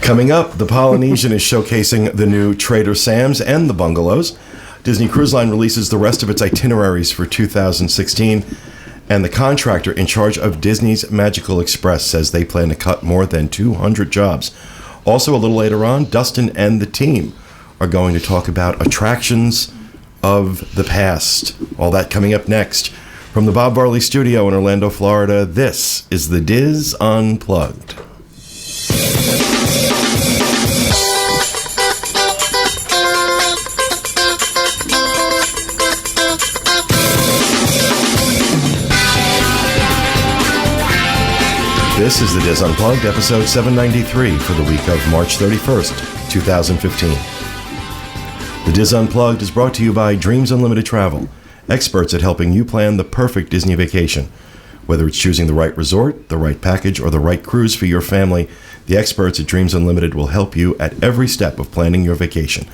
Coming up, the Polynesian is showcasing the new Trader Sam's and the Bungalows. Disney Cruise Line releases the rest of its itineraries for 2016. And the contractor in charge of Disney's Magical Express says they plan to cut more than 200 jobs. Also, a little later on, Dustin and the team are going to talk about attractions of the past. All that coming up next. From the Bob Varley Studio in Orlando, Florida, this is the Diz Unplugged. This is the Diz Unplugged, episode 793 for the week of March 31st, 2015. The Diz Unplugged is brought to you by Dreams Unlimited Travel, experts at helping you plan the perfect Disney vacation. Whether it's choosing the right resort, the right package, or the right cruise for your family, the experts at Dreams Unlimited will help you at every step of planning your vacation.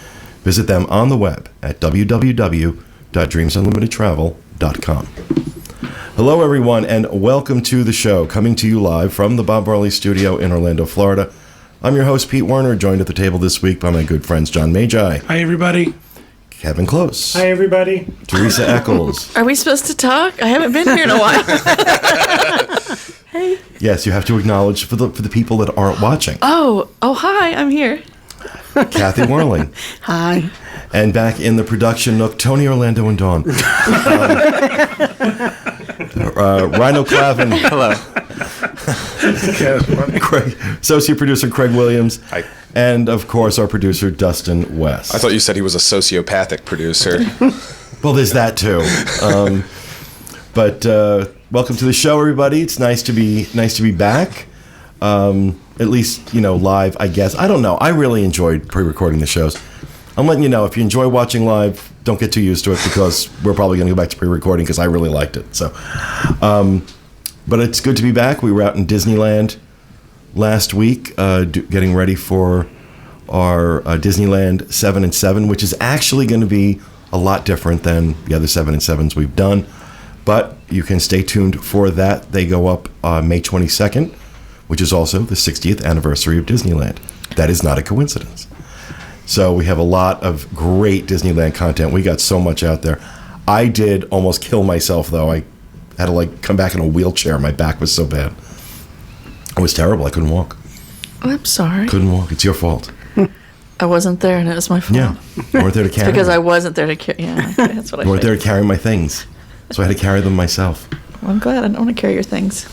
Visit them on the web at www.dreamsunlimitedtravel.com. Hello, everyone, and welcome to the show, coming to you live from the Bob Varley Studio in Orlando, Florida. I'm your host, Pete Werner, joined at the table this week by my good friends John Magi. Hi, everybody. Kevin Close. Hi, everybody. Teresa Eccles. Are we supposed to talk? I haven't been here in a while. Hey. Yes, you have to acknowledge for the people that aren't watching. Oh, hi, I'm here. Kathy Whirling. Hi. And back in the production nook, Tony Orlando and Dawn. Rhino Clavin. Hello. Associate producer Craig Williams. Hi. And, of course, our producer Dustin West. I thought you said he was a sociopathic producer. Well, there's that, too. But welcome to the show, everybody. It's nice to be back. At least, live, I guess. I don't know. I really enjoyed pre-recording the shows. I'm letting you know, if you enjoy watching live, don't get too used to it because we're probably going to go back to pre-recording because I really liked it. So, but it's good to be back. We were out in Disneyland last week getting ready for our Disneyland 7 and 7, which is actually going to be a lot different than the other 7 and 7s we've done. But you can stay tuned for that. They go up May 22nd, which is also the 60th anniversary of Disneyland. That is not a coincidence. So we have a lot of great Disneyland content. We got so much out there. I did almost kill myself, though. I had to come back in a wheelchair. My back was so bad. It was terrible. I couldn't walk. I'm sorry. Couldn't walk. It's your fault. I wasn't there, and it was my fault. Yeah. You weren't there to carry because me. I wasn't there to carry. Yeah, okay, that's what I You weren't think. there to carry my things. So I had to carry them myself. Well, I'm glad I don't want to carry your things.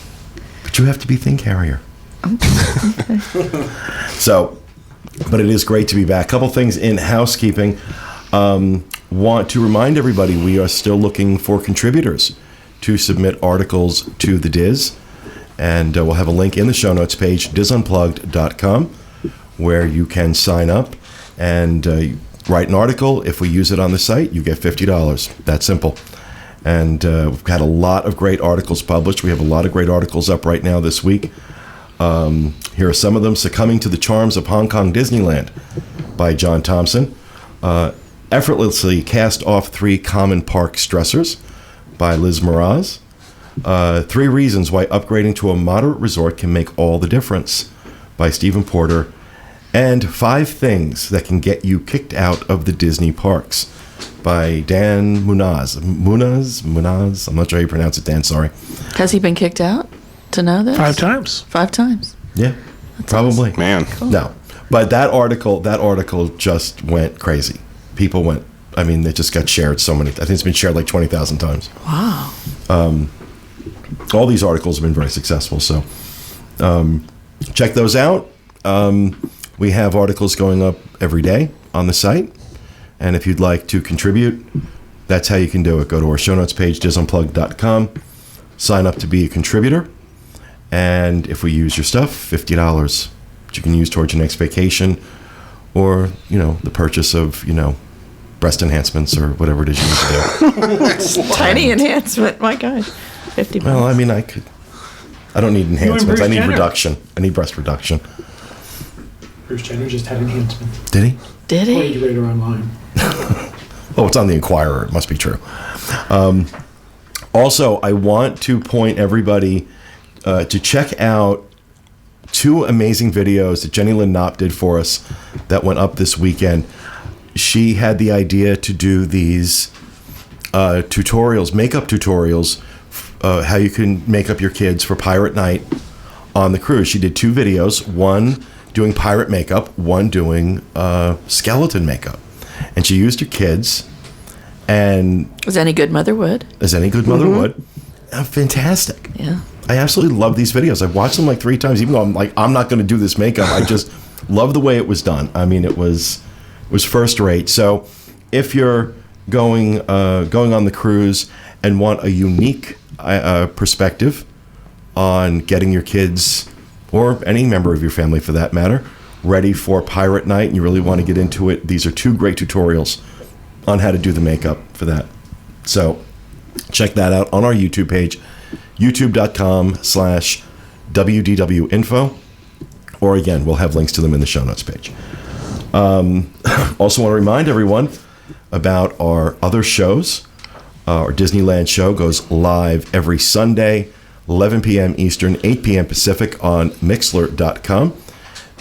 But you have to be thing carrier. Okay. So, but it is great to be back. A couple things in housekeeping. Want to remind everybody we are still looking for contributors to submit articles to the Diz. And we'll have a link in the show notes page, dizunplugged.com, where you can sign up and write an article. If we use it on the site, you get $50. That simple. And we've had a lot of great articles published. We have a lot of great articles up right now this week. Here are some of them. Succumbing to the Charms of Hong Kong Disneyland by John Thompson. Effortlessly Cast Off 3 Common Park Stressors by Liz Mraz. 3 Reasons Why Upgrading to a Moderate Resort Can Make All the Difference by Stephen Porter. And 5 Things That Can Get You Kicked Out of the Disney Parks by Dan Munaz. Munaz? I'm not sure how you pronounce it, Dan, sorry. Has he been kicked out to know this? 5 times. 5 times. Yeah, That's probably. awesome. Man. Cool. No, but that article just went crazy. People went, it just got shared so many, I think it's been shared like 20,000 times. Wow. All these articles have been very successful, so check those out. We have articles going up every day on the site, and if you'd like to contribute, that's how you can do it. Go to our show notes page, dizunplugged.com, sign up to be a contributor, and if we use your stuff, $50, which you can use towards your next vacation, or, the purchase of, breast enhancements or whatever it is you need to do. Tiny enhancement. My gosh. 50 bucks. Well, I don't need enhancements. Bruce I need Jenner. reduction. I need breast reduction. Bruce Jenner just had enhancement. Did he? Did Or you he? read her online. Oh, it's on the Inquirer. It must be true. Also, I want to point everybody to check out 2 amazing videos that Jenny Lynn Knopp did for us that went up this weekend. She had the idea to do these tutorials, makeup tutorials, how you can make up your kids for pirate night on the cruise. She did 2 videos, one doing pirate makeup, one doing skeleton makeup. And she used her kids. And As any good mother would. as any good mother would. Fantastic. Yeah. I absolutely love these videos. I've watched them like 3 times, even though I'm like, I'm not going to do this makeup. I just love the way it was done. I mean, it was first rate. So if you're going on the cruise and want a unique perspective on getting your kids, or any member of your family for that matter, ready for pirate night and you really want to get into it, these are 2 great tutorials on how to do the makeup for that. So check that out on our YouTube page, youtube.com/WDWinfo. Or again, we'll have links to them in the show notes page. Also want to remind everyone about our other shows. Our Disneyland show goes live every Sunday, 11 p.m. Eastern, 8 p.m. Pacific on Mixlr.com.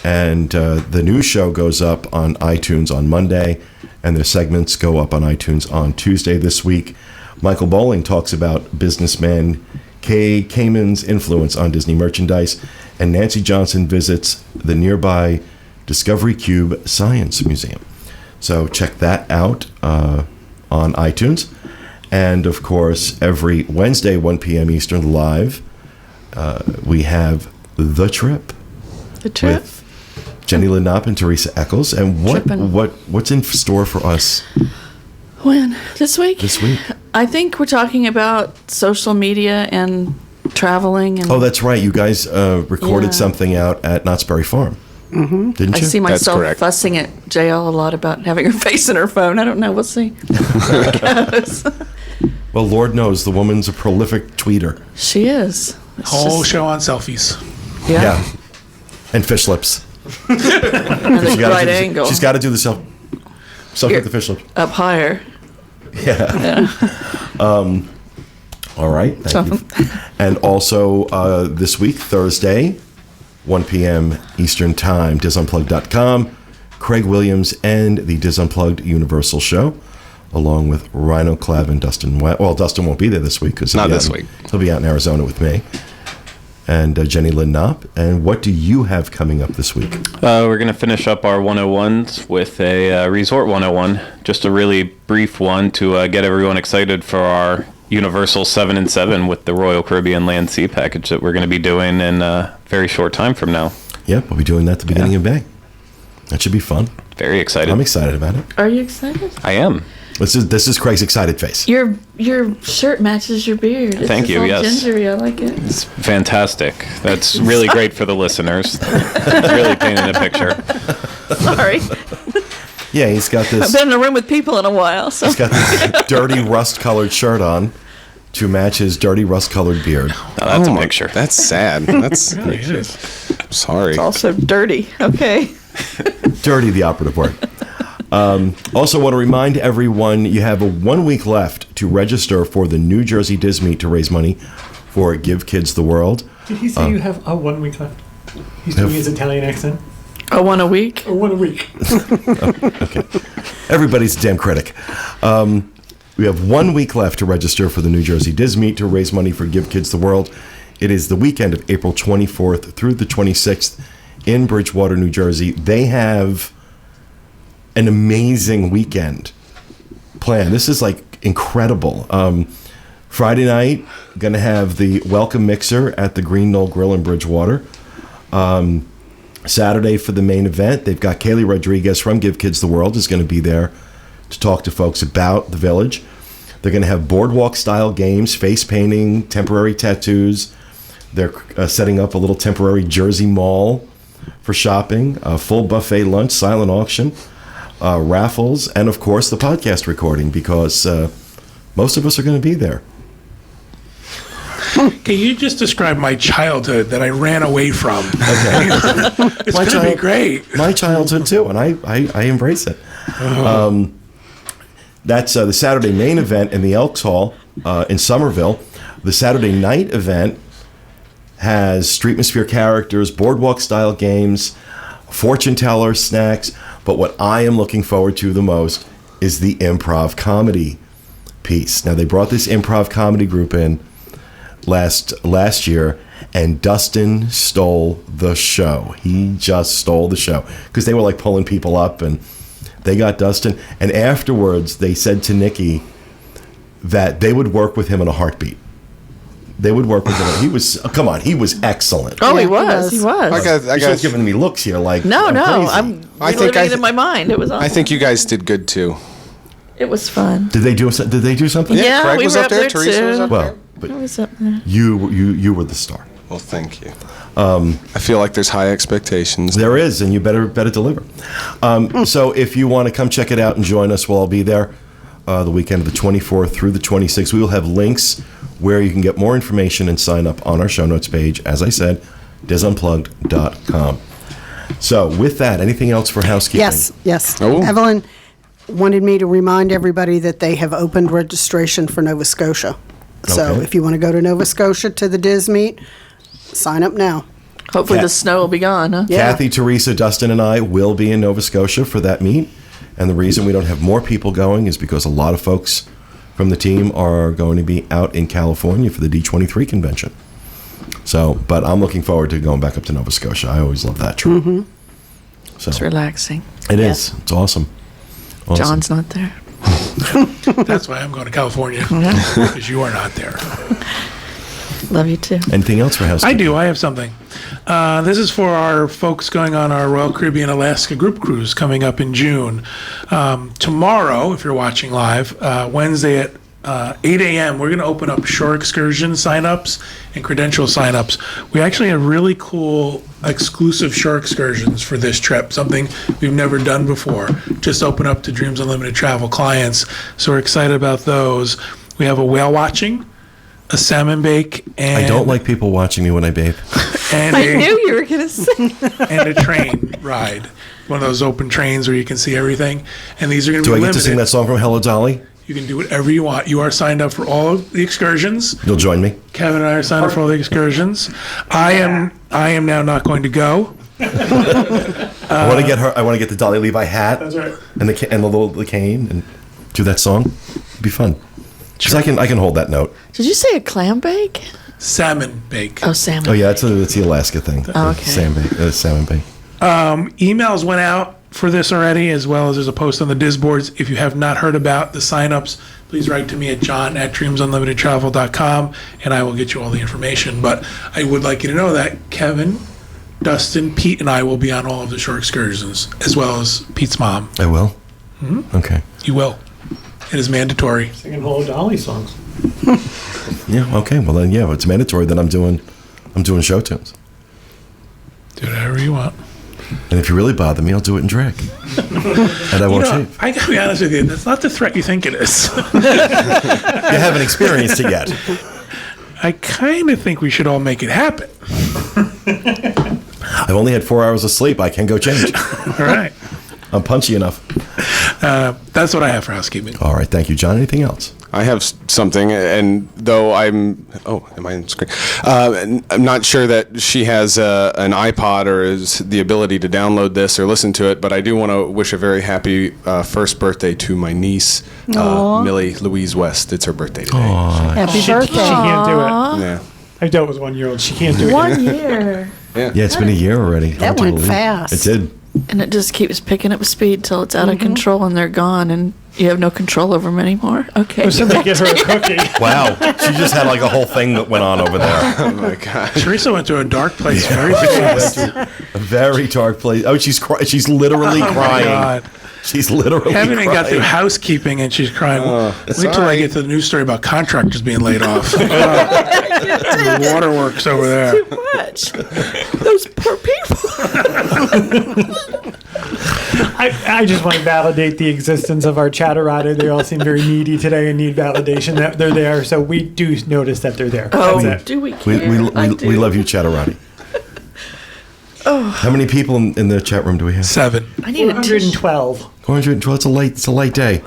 And the new show goes up on iTunes on Monday, and their segments go up on iTunes on Tuesday this week. Michael Bowling talks about businessman Kay Kamen's influence on Disney merchandise, and Nancy Johnson visits the nearby Discovery Cube Science Museum. So check that out on iTunes. And of course, every Wednesday, 1 p.m. Eastern, live, we have The Trip. The trip. With Jenny Lynn Knopp and Teresa Eccles. And what's in store for us When? This week? this week? I think we're talking about social media and traveling. And Oh, that's right. You guys recorded Yeah. something out at Knott's Berry Farm. Mm-hmm. Didn't I you? see myself correct. fussing at JL a lot about having her face in her phone. I don't know. We'll see. There it goes. Well, Lord knows the woman's a prolific tweeter. She is. It's Whole just- show on selfies. Yeah. And fish lips. And the She gotta right do the- angle. She's got to do the self with the fish lips. Up higher. Yeah. All right. Thank you. And also this week, Thursday, 1 p.m. Eastern Time, DisUnplugged.com, Craig Williams and the Disunplugged Universal Show, along with Rhino, Clav, and Dustin. Well, Dustin won't be there this week because Not this week. He'll be out in Arizona with me. And Jenny Lynn Knopp. And what do you have coming up this week? We're going to finish up our 101s with a Resort 101, just a really brief one to get everyone excited for our Universal 7 and 7 with the Royal Caribbean Land Sea package that we're going to be doing in a very short time from now. Yep, we'll be doing that at the beginning of May. That should be fun. Very excited. I'm excited about it. Are you excited? I am. This is Craig's excited face. Your shirt matches your beard. It's Thank just you, all yes. Gingery. I like it. It's fantastic. That's really great for the listeners. Really painting a picture. Sorry. Yeah, he's got I've this. been in a room with people in a while, so He's got this dirty rust-colored shirt on to match his dirty rust-colored beard. Now, that's a picture. That's sad. That's Really is. sorry. it's also dirty. Okay. Dirty, the operative word. Also want to remind everyone you have 1 week left to register for the New Jersey Disney to raise money for Give Kids the World. Did he say you have 1 week left? He's doing his Italian accent. Oh, one a week? Or 1 a week. Everybody's a damn critic. We have 1 week left to register for the New Jersey Disney to raise money for Give Kids the World. It is the weekend of April 24th through the 26th in Bridgewater, New Jersey. They have an amazing weekend planned. This is like incredible. Friday night, going to have the welcome mixer at the Green Knoll Grill in Bridgewater. Saturday for the main event, they've got Kaylee Rodriguez from Give Kids the World is going to be there to talk to folks about the village. They're going to have boardwalk-style games, face painting, temporary tattoos. They're setting up a little temporary Jersey mall for shopping, a full buffet lunch, silent auction, raffles, and, of course, the podcast recording because most of us are going to be there. Can you just describe my childhood that I ran away from? It's My going to be great. My childhood, too, and I embrace it. That's the Saturday main event in the Elks Hall in Somerville. The Saturday night event has Streetmosphere characters, boardwalk-style games, fortune teller, snacks. But what I am looking forward to the most is the improv comedy piece. Now, they brought this improv comedy group in last year, and Dustin stole the show. He just stole the show because they were like pulling people up, and they got Dustin. And afterwards, they said to Nikki that they would work with him in a heartbeat. They would work with him. He was he was excellent. Oh, he was. He was. I She's got. giving me looks here like No, I'm crazy. I'm I think reliving it in my mind. It was awesome. I think you guys did good too. It was fun. Did they do something? Yeah, Craig we was were up there. too. Teresa was up Well, there. but I was up there. you were the star. Well, thank you. I feel like there's high expectations. There is, and you better deliver. So if you want to come check it out and join us, we'll all be there the weekend of the 24th through the 26th. We will have links where you can get more information and sign up on our show notes page. As I said, disunplugged.com. So with that, anything else for housekeeping? Yes. Oh. Evelyn wanted me to remind everybody that they have opened registration for Nova Scotia. So Okay. if you want to go to Nova Scotia to the Diz Meet, sign up now. Hopefully Yeah. the snow will be gone, huh? Yeah. Kathy, Teresa, Dustin, and I will be in Nova Scotia for that meet. And the reason we don't have more people going is because a lot of folks from the team are going to be out in California for the D23 convention. So, but I'm looking forward to going back up to Nova Scotia. I always love that trip. So It's relaxing. it is. It's awesome. Awesome. John's not there. That's why I'm going to California, because you are not there. Love you too. Anything else for I housekeeping? do. I have something. This is for our folks going on our Royal Caribbean Alaska group cruise coming up in June. Tomorrow, if you're watching live, Wednesday at 8 a.m., we're going to open up shore excursion signups and credential signups. We actually have really cool exclusive shore excursions for this trip, something we've never done before. Just open up to Dreams Unlimited Travel clients. So we're excited about those. We have a whale watching, a salmon bake, and I don't like people watching me when I bathe. and I knew you were going to say. and a train ride, one of those open trains where you can see everything. And these are going to Do be I get limited. to sing that song from Hello Dolly? You can do whatever you want. You are signed up for all of the excursions. You'll join me? Kevin and I are signed up for all the excursions. I am now not going to go. I want to get her. I want to get the Dolly Levi hat. That's right. And the cane and do that song. It'd be fun. Because I can hold that note. Did you say a clam bake? Salmon bake. Oh, salmon. Oh yeah, that's the Alaska thing. Oh, okay. Salmon bake. Emails went out for this already, as well as there's a post on the Diz boards. If you have not heard about the signups, please write to me at john@dreamsunlimitedtravel.com, and I will get you all the information. But I would like you to know that Kevin, Dustin, Pete, and I will be on all of the shore excursions, as well as Pete's mom. I will. Okay. You will. It is mandatory. Singing Hello Dolly songs. Yeah. Okay. Well then, yeah. It's mandatory that I'm doing show tunes. Do whatever you want. And if you really bother me, I'll do it in drag. And I won't shave. I gotta be honest with you, that's not the threat you think it is. You haven't experienced it yet. I kind of think we should all make it happen. I've only had 4 hours of sleep. I can go change. All right. I'm punchy enough. That's what I have for housekeeping. All right. Thank you, John. Anything else? I have something, and though am I on screen? I'm not sure that she has an iPod or is the ability to download this or listen to it, but I do want to wish a very happy first birthday to my niece, Millie Louise West. It's her birthday today. Happy She birthday. can't do it. Yeah. I dealt with 1 year old. She can't do it. 1 year. Yeah, it's been a year already. That Hard to went believe. fast. It did. And it just keeps picking up speed till it's out of control and they're gone and you have no control over them anymore. Okay. Or somebody get her a cookie. Wow. She just had like a whole thing that went on over there. Oh my gosh. Teresa went to a dark place very fast. A very dark place. Oh, she's literally Oh my crying. God. She's literally Haven't even got through crying. housekeeping and she's crying. Wait till I sorry. get to the news story about contractors being laid off. The waterworks over there. Too much. Those poor people. I just want to validate the existence of our chatterati. They all seem very needy today and need validation that they're there. So we do notice that they're there. Oh, That's it. do we care? We love you, Chatterati. How many people in the chat room do we have? 7. I need a tissue. 112. 412. It's a light day.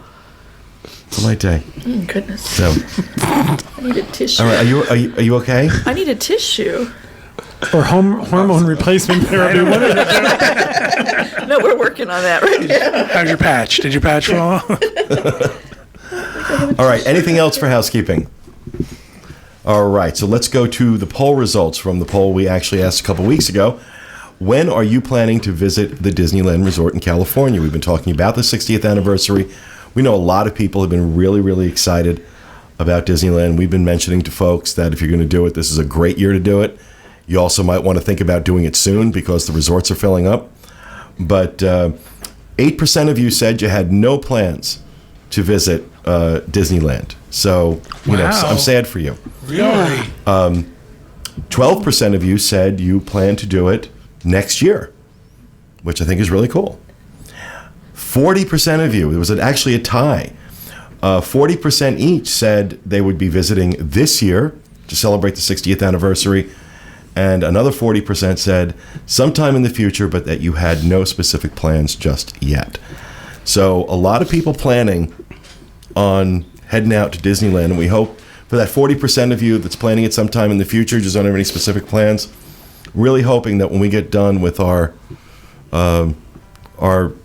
It's a light day. Goodness. So, I need a tissue. all right. Are you okay? I need a tissue. Or hormone replacement therapy. What is it? No, we're working on that right now. How's your patch? Did your patch fall off? All right. Anything else for housekeeping? All right. So let's go to the poll results from the poll we actually asked a couple weeks ago. When are you planning to visit the Disneyland Resort in California? We've been talking about the 60th anniversary. We know a lot of people have been really, really excited about Disneyland. We've been mentioning to folks that if you're going to do it, this is a great year to do it. You also might want to think about doing it soon because the resorts are filling up. But 8% of you said you had no plans to visit Disneyland. So, you know, Wow. I'm sad for you. Really? 12% of you said you plan to do it next year, which I think is really cool. 40% of you, it was actually a tie. 40% each said they would be visiting this year to celebrate the 60th anniversary. And another 40% said sometime in the future, but that you had no specific plans just yet. So a lot of people planning on heading out to Disneyland. And we hope for that 40% of you that's planning it sometime in the future, just don't have any specific plans, really hoping that when we get done with our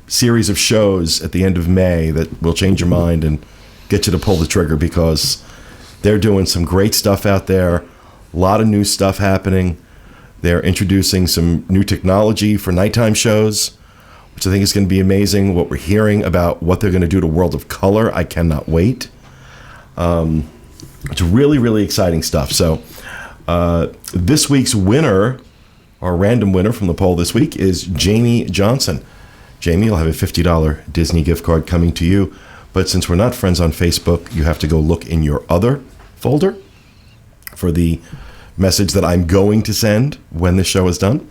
series of shows at the end of May, that we'll change your mind and get you to pull the trigger, because they're doing some great stuff out there. A lot of new stuff happening. They're introducing some new technology for nighttime shows, which I think is going to be amazing. What we're hearing about what they're going to do to World of Color, I cannot wait. It's really, really exciting stuff. So this week's winner, our random winner from the poll this week, is Jamie Johnson. Jamie, you'll have a $50 Disney gift card coming to you. But since we're not friends on Facebook, you have to go look in your other folder for the message that I'm going to send when the show is done.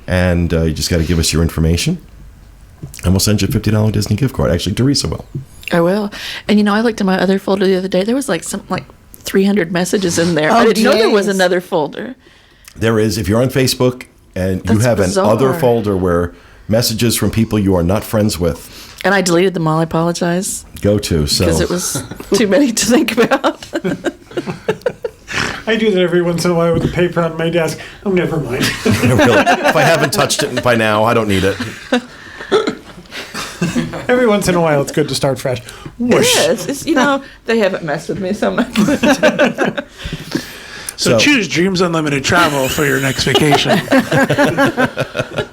And you just got to give us your information, and we'll send you a $50 Disney gift card. Actually, Teresa will. I will. And, you know, I looked in my other folder the other day. There was like 300 messages in there. I didn't know there was geez. another folder. There is, if you're on Facebook and you That's have bizarre. an other folder where messages from people you are not friends with And I deleted them all. I apologize. go to. So Because it was too many to think about. I do that every once in a while with the paper on my desk. Oh, never mind. really, if I haven't touched it by now, I don't need it. Every once in a while, it's good to start fresh. Whoosh. Yes. It's, you know, they haven't messed with me, so I'm not going to. So choose Dreams Unlimited Travel for your next vacation.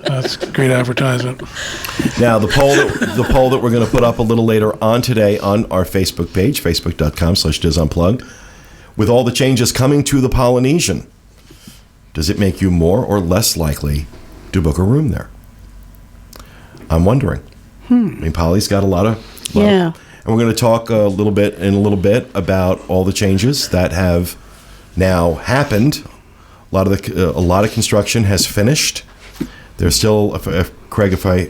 That's great advertisement. Now, the poll that we're going to put up a little later on today on our Facebook page, facebook.com/DizUnplugged, with all the changes coming to the Polynesian, does it make you more or less likely to book a room there? I'm wondering. I mean, Polly's got a lot of... Yeah. And we're going to talk a little bit about all the changes that have now happened. A lot of construction has finished. There's still, Craig, if I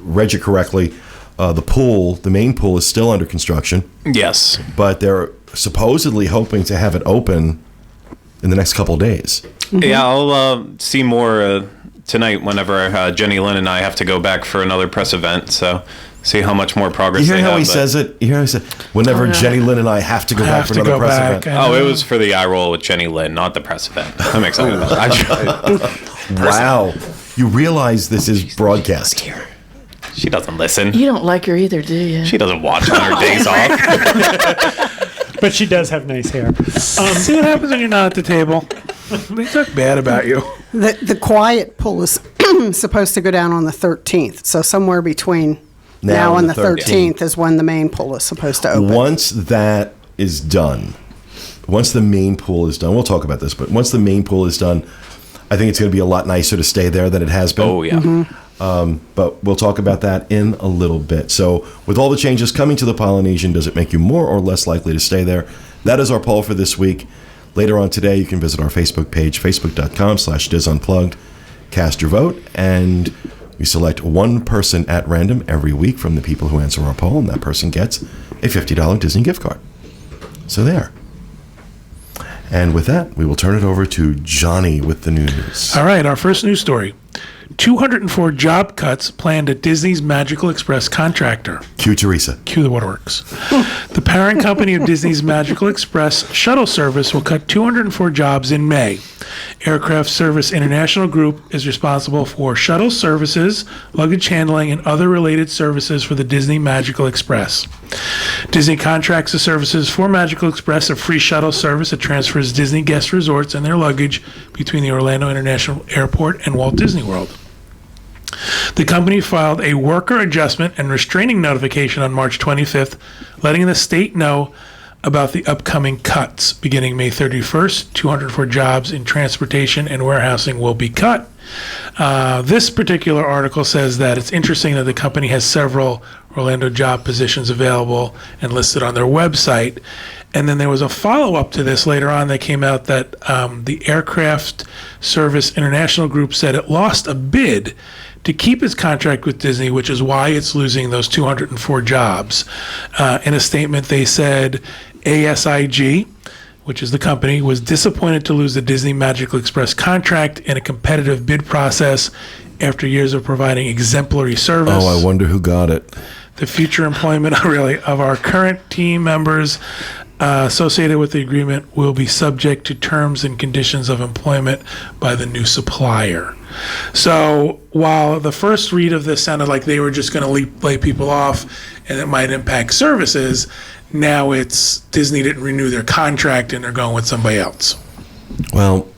read you correctly, the main pool is still under construction, Yes. but they're supposedly hoping to have it open in the next couple of days. Yeah, I'll see more tonight whenever Jenny Lynn and I have to go back for another press event. So see how much more progress You hear they how have. he says it? You hear how he said, whenever yeah. Jenny Lynn and I have to go back for to another go press back. event. Oh, it was for the eye roll with Jenny Lynn, not the press event. I'm excited about that. Wow. You realize this is broadcast. She doesn't listen. You don't like her either, do you? She doesn't watch on her days off. But she does have nice hair. See what happens when you're not at the table? They talk bad about you. The quiet pool is supposed to go down on the 13th. So somewhere between now and the 13th is when the main pool is supposed to open. Once that is done, once the main pool is done, we'll talk about this, but once the main pool is done, I think it's going to be a lot nicer to stay there than it has been. Oh, yeah. But we'll talk about that in a little bit. So with all the changes coming to the Polynesian, does it make you more or less likely to stay there? That is our poll for this week. Later on today, you can visit our Facebook page, facebook.com/DizUnplugged. Cast your vote, and we select one person at random every week from the people who answer our poll, and that person gets a $50 Disney gift card. So there. And with that, we will turn it over to Johnny with the news. All right, our first news story. 204 job cuts planned at Disney's Magical Express Contractor. Cue Teresa. Cue the waterworks. The parent company of Disney's Magical Express shuttle service will cut 204 jobs in May. Aircraft Service International Group is responsible for shuttle services, luggage handling, and other related services for the Disney Magical Express. Disney contracts the services for Magical Express, a free shuttle service that transfers Disney guest resorts and their luggage between the Orlando International Airport and Walt Disney World. The company filed a worker adjustment and restraining notification on March 25th, letting the state know about the upcoming cuts. Beginning May 31st, 204 jobs in transportation and warehousing will be cut. This particular article says that it's interesting that the company has several Orlando job positions available and listed on their website. And then there was a follow-up to this later on that came out that the Aircraft Service International Group said it lost a bid to keep its contract with Disney, which is why it's losing those 204 jobs. In a statement, they said ASIG, which is the company, was disappointed to lose the Disney Magical Express contract in a competitive bid process after years of providing exemplary service. Oh, I wonder who got it. The future employment of our current team members associated with the agreement will be subject to terms and conditions of employment by the new supplier. So while the first read of this sounded like they were just going to lay people off and it might impact services, now it's Disney didn't renew their contract and they're going with somebody else. Well,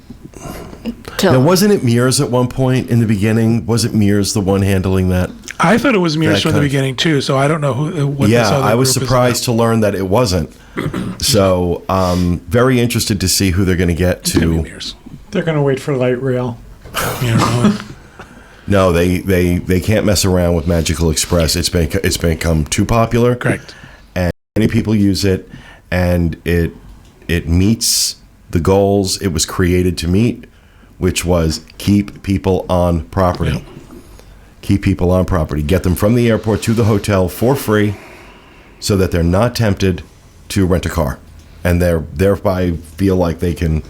now wasn't it Mears at one point in the beginning? Was it Mears the one handling that? I thought it was Mears That from the kind of- beginning too, so I don't know what this Yeah, other I was group is surprised about. to learn that it wasn't. So, very interested to see who they're going to get It's gonna be to. Mears. They're going to wait for light rail. You know, No, they can't mess around with Magical Express. It's become too popular. correct. And many people use it, and it meets the goals it was created to meet, which was keep people on property. Yeah. Keep people on property. Get them from the airport to the hotel for free, so that they're not tempted to rent a car, and thereby feel like they can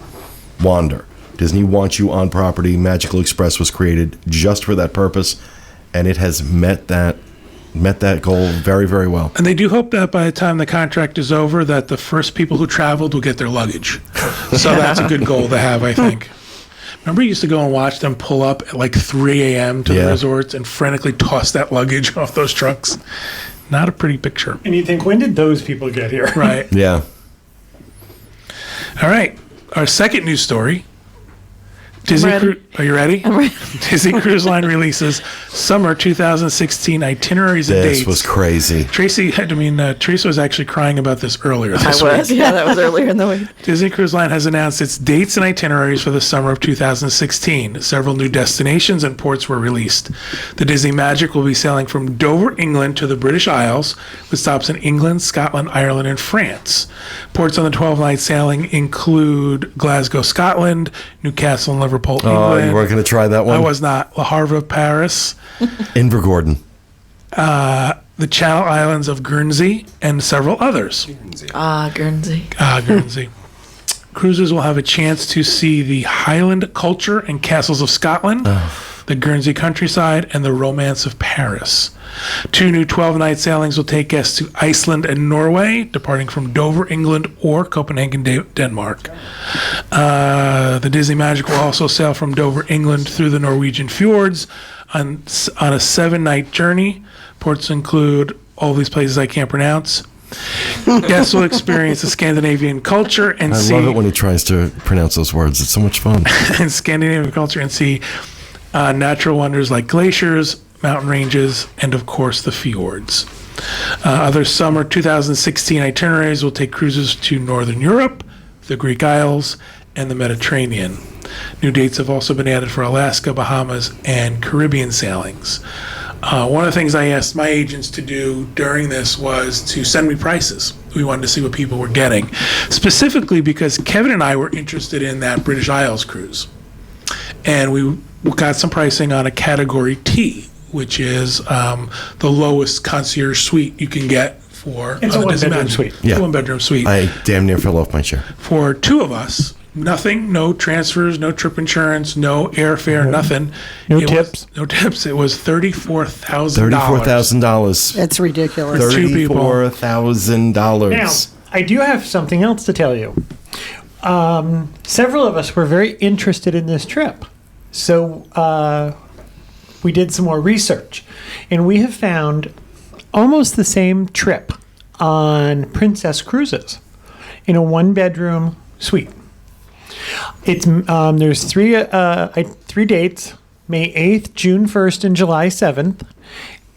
wander. Disney wants you on property. Magical Express was created just for that purpose, and it has met that goal very, very well. And they do hope that by the time the contract is over, that the first people who traveled will get their luggage. So that's a good goal to have, I think. Remember, you used to go and watch them pull up at like 3 a.m. to the Yeah. resorts and frantically toss that luggage off those trucks. Not a pretty picture. And you think, when did those people get here? Right. Yeah. All right. Our second news story. ready. Are you ready? I'm ready. Disney Cruise Line releases Summer 2016 Itineraries and This dates. was crazy. Teresa was actually crying about this earlier I this was. week. Yeah, that was earlier in the week. Disney Cruise Line has announced its dates and itineraries for the summer of 2016. Several new destinations and ports were released. The Disney Magic will be sailing from Dover, England to the British Isles, with stops in England, Scotland, Ireland, and France. Ports on the 12-night sailing include Glasgow, Scotland, Newcastle and Liverpool, Oh, England. you weren't going to try that I one? was not. Le Havre, Paris, Invergordon. the Channel Islands of Guernsey, and several others. Guernsey. Guernsey. Cruisers will have a chance to see the Highland culture and castles of Scotland, the Guernsey countryside, and the romance of Paris. 2 new 12-night sailings will take guests to Iceland and Norway, departing from Dover, England, or Copenhagen, Denmark. The Disney Magic will also sail from Dover, England, through the Norwegian fjords on a 7-night journey. Ports include all these places I can't pronounce. Guests will experience the Scandinavian culture and I see love it when he tries to pronounce those words. It's so much fun. and Scandinavian culture and see natural wonders like glaciers, mountain ranges, and of course the fjords. Other summer 2016 itineraries will take cruises to Northern Europe, the Greek Isles, and the Mediterranean. New dates have also been added for Alaska, Bahamas, and Caribbean sailings. One of the things I asked my agents to do during this was to send me prices. We wanted to see what people were getting, specifically because Kevin and I were interested in that British Isles cruise. And we got some pricing on a Category T, which is the lowest concierge suite you can get for It's a the Disney one-bedroom Magic. suite. Yeah. One-bedroom suite. I damn near fell off my chair. For 2 of us, nothing, no transfers, no trip insurance, no airfare, nothing. No It was- tips? no tips. It was $34,000. $34,000. It's ridiculous. Two people. Now, $34,000. I do have something else to tell you. several of us were very interested in this trip. So we did some more research, and we have found almost the same trip on Princess Cruises in a one-bedroom suite. It's there's three dates: May 8th, June 1st, and July 7th.